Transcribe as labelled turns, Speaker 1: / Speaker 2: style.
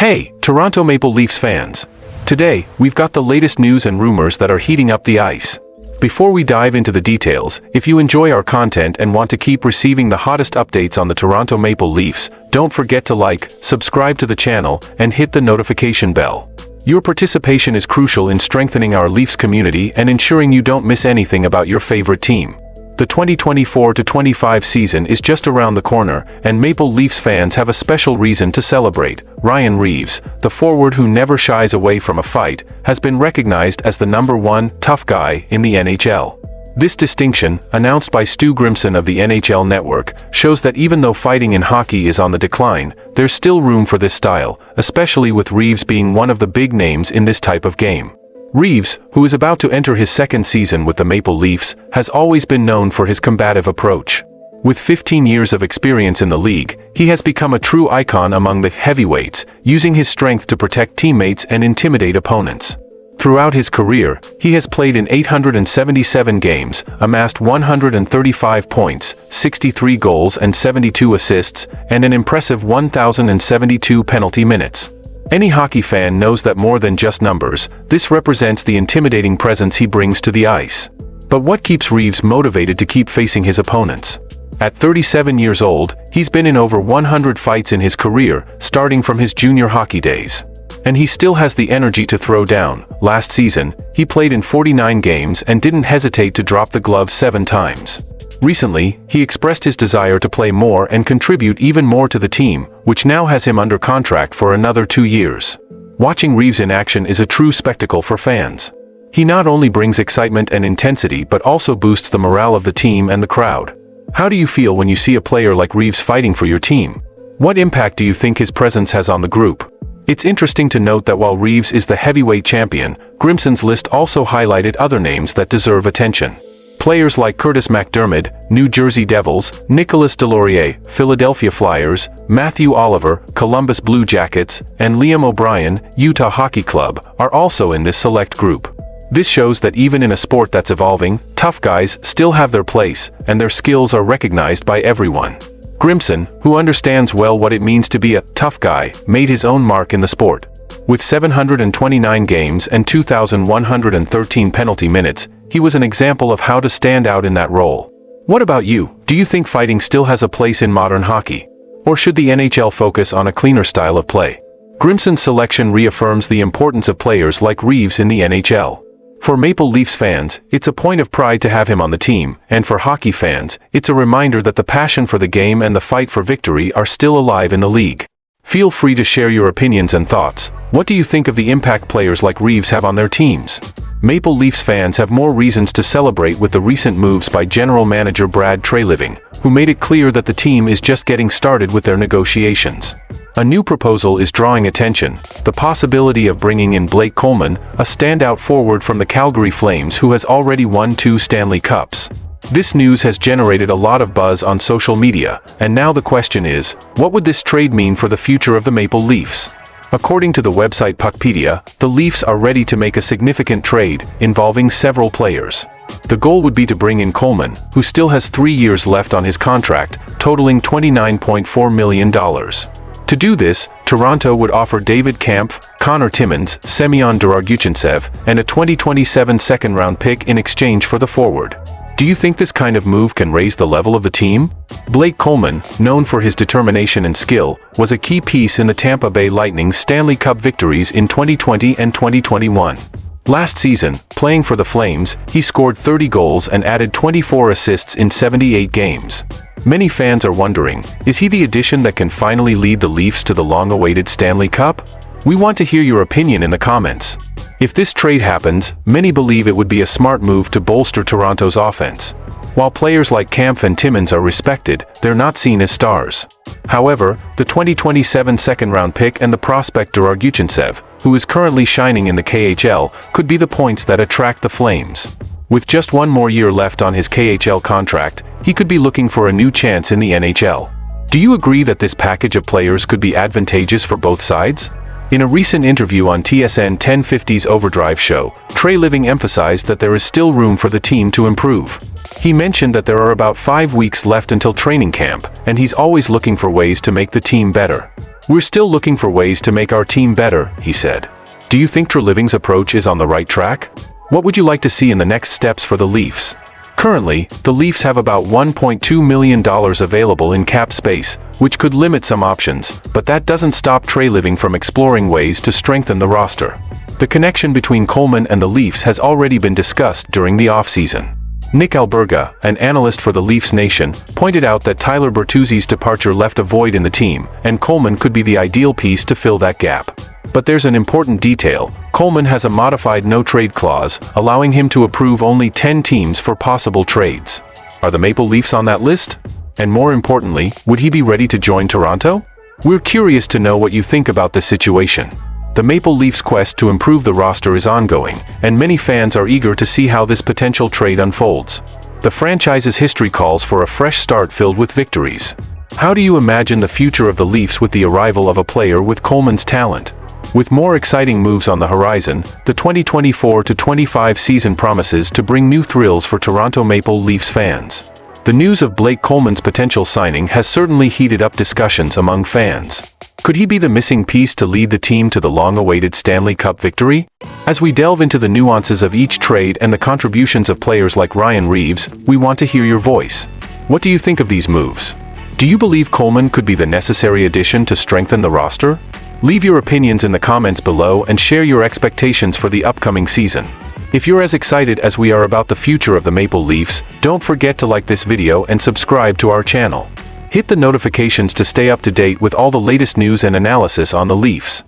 Speaker 1: Hey, Toronto Maple Leafs fans! Today, we've got the latest news and rumors that are heating up the ice. Before we dive into the details, if you enjoy our content and want to keep receiving the hottest updates on the Toronto Maple Leafs, don't forget to like, subscribe to the channel, and hit the notification bell. Your participation is crucial in strengthening our Leafs community and ensuring you don't miss anything about your favorite team. The 2024-25 season is just around the corner, and Maple Leafs fans have a special reason to celebrate. Ryan Reaves, the forward who never shies away from a fight, has been recognized as the #1 tough guy in the NHL. This distinction, announced by Stu Grimson of the NHL Network, shows that even though fighting in hockey is on the decline, there's still room for this style, especially with Reaves being one of the big names in this type of game. Reaves, who is about to enter his second season with the Maple Leafs, has always been known for his combative approach. With 15 years of experience in the league, he has become a true icon among the heavyweights, using his strength to protect teammates and intimidate opponents. Throughout his career, he has played in 877 games, amassed 135 points, 63 goals and 72 assists, and an impressive 1,072 penalty minutes. Any hockey fan knows that more than just numbers, this represents the intimidating presence he brings to the ice. But what keeps Reaves motivated to keep facing his opponents? At 37 years old, he's been in over 100 fights in his career, starting from his junior hockey days. And he still has the energy to throw down. Last season, he played in 49 games and didn't hesitate to drop the glove 7 times. Recently, he expressed his desire to play more and contribute even more to the team, which now has him under contract for another 2 years. Watching Reaves in action is a true spectacle for fans. He not only brings excitement and intensity but also boosts the morale of the team and the crowd. How do you feel when you see a player like Reaves fighting for your team? What impact do you think his presence has on the group? It's interesting to note that while Reaves is the heavyweight champion, Grimson's list also highlighted other names that deserve attention. Players like Curtis McDermott, New Jersey Devils, Nicolas Deslauriers, Philadelphia Flyers, Matthew Oliver, Columbus Blue Jackets, and Liam O'Brien, Utah Hockey Club, are also in this select group. This shows that even in a sport that's evolving, tough guys still have their place, and their skills are recognized by everyone. Grimson, who understands well what it means to be a tough guy, made his own mark in the sport. With 729 games and 2,113 penalty minutes, he was an example of how to stand out in that role. What about you? Do you think fighting still has a place in modern hockey? Or should the NHL focus on a cleaner style of play? Grimson's selection reaffirms the importance of players like Reaves in the NHL. For Maple Leafs fans, it's a point of pride to have him on the team, and for hockey fans, it's a reminder that the passion for the game and the fight for victory are still alive in the league. Feel free to share your opinions and thoughts. What do you think of the impact players like Reaves have on their teams? Maple Leafs fans have more reasons to celebrate with the recent moves by general manager Brad Treliving, who made it clear that the team is just getting started with their negotiations. A new proposal is drawing attention, the possibility of bringing in Blake Coleman, a standout forward from the Calgary Flames who has already won 2 Stanley Cups. This news has generated a lot of buzz on social media, and now the question is, what would this trade mean for the future of the Maple Leafs? According to the website Puckpedia, the Leafs are ready to make a significant trade, involving several players. The goal would be to bring in Coleman, who still has 3 years left on his contract, totaling $29.4 million. To do this, Toronto would offer David Kampf, Connor Timmins, Semyon Daraguchintsev, and a 2027 second-round pick in exchange for the forward. Do you think this kind of move can raise the level of the team? Blake Coleman, known for his determination and skill, was a key piece in the Tampa Bay Lightning's Stanley Cup victories in 2020 and 2021. Last season, playing for the Flames, he scored 30 goals and added 24 assists in 78 games. Many fans are wondering, is he the addition that can finally lead the Leafs to the long-awaited Stanley Cup? We want to hear your opinion in the comments. If this trade happens, many believe it would be a smart move to bolster Toronto's offense. While players like Kampf and Timmins are respected, they're not seen as stars. However, the 2027 second-round pick and the prospect Daraguchintsev, who is currently shining in the KHL, could be the points that attract the Flames. With just 1 more year left on his KHL contract, he could be looking for a new chance in the NHL. Do you agree that this package of players could be advantageous for both sides? In a recent interview on TSN 1050's Overdrive show, Treliving emphasized that there is still room for the team to improve. He mentioned that there are about 5 weeks left until training camp, and he's always looking for ways to make the team better. "We're still looking for ways to make our team better," he said. Do you think Treliving's approach is on the right track? What would you like to see in the next steps for the Leafs? Currently, the Leafs have about $1.2 million available in cap space, which could limit some options, but that doesn't stop Treliving from exploring ways to strengthen the roster. The connection between Coleman and the Leafs has already been discussed during the offseason. Nick Alberga, an analyst for the Leafs Nation, pointed out that Tyler Bertuzzi's departure left a void in the team, and Coleman could be the ideal piece to fill that gap. But there's an important detail: Coleman has a modified no-trade clause, allowing him to approve only 10 teams for possible trades. Are the Maple Leafs on that list? And more importantly, would he be ready to join Toronto? We're curious to know what you think about this situation. The Maple Leafs' quest to improve the roster is ongoing, and many fans are eager to see how this potential trade unfolds. The franchise's history calls for a fresh start filled with victories. How do you imagine the future of the Leafs with the arrival of a player with Coleman's talent? With more exciting moves on the horizon, the 2024-25 season promises to bring new thrills for Toronto Maple Leafs fans. The news of Blake Coleman's potential signing has certainly heated up discussions among fans. Could he be the missing piece to lead the team to the long-awaited Stanley Cup victory? As we delve into the nuances of each trade and the contributions of players like Reaves, we want to hear your voice. What do you think of these moves? Do you believe Coleman could be the necessary addition to strengthen the roster? Leave your opinions in the comments below and share your expectations for the upcoming season. If you're as excited as we are about the future of the Maple Leafs, don't forget to like this video and subscribe to our channel. Hit the notifications to stay up to date with all the latest news and analysis on the Leafs.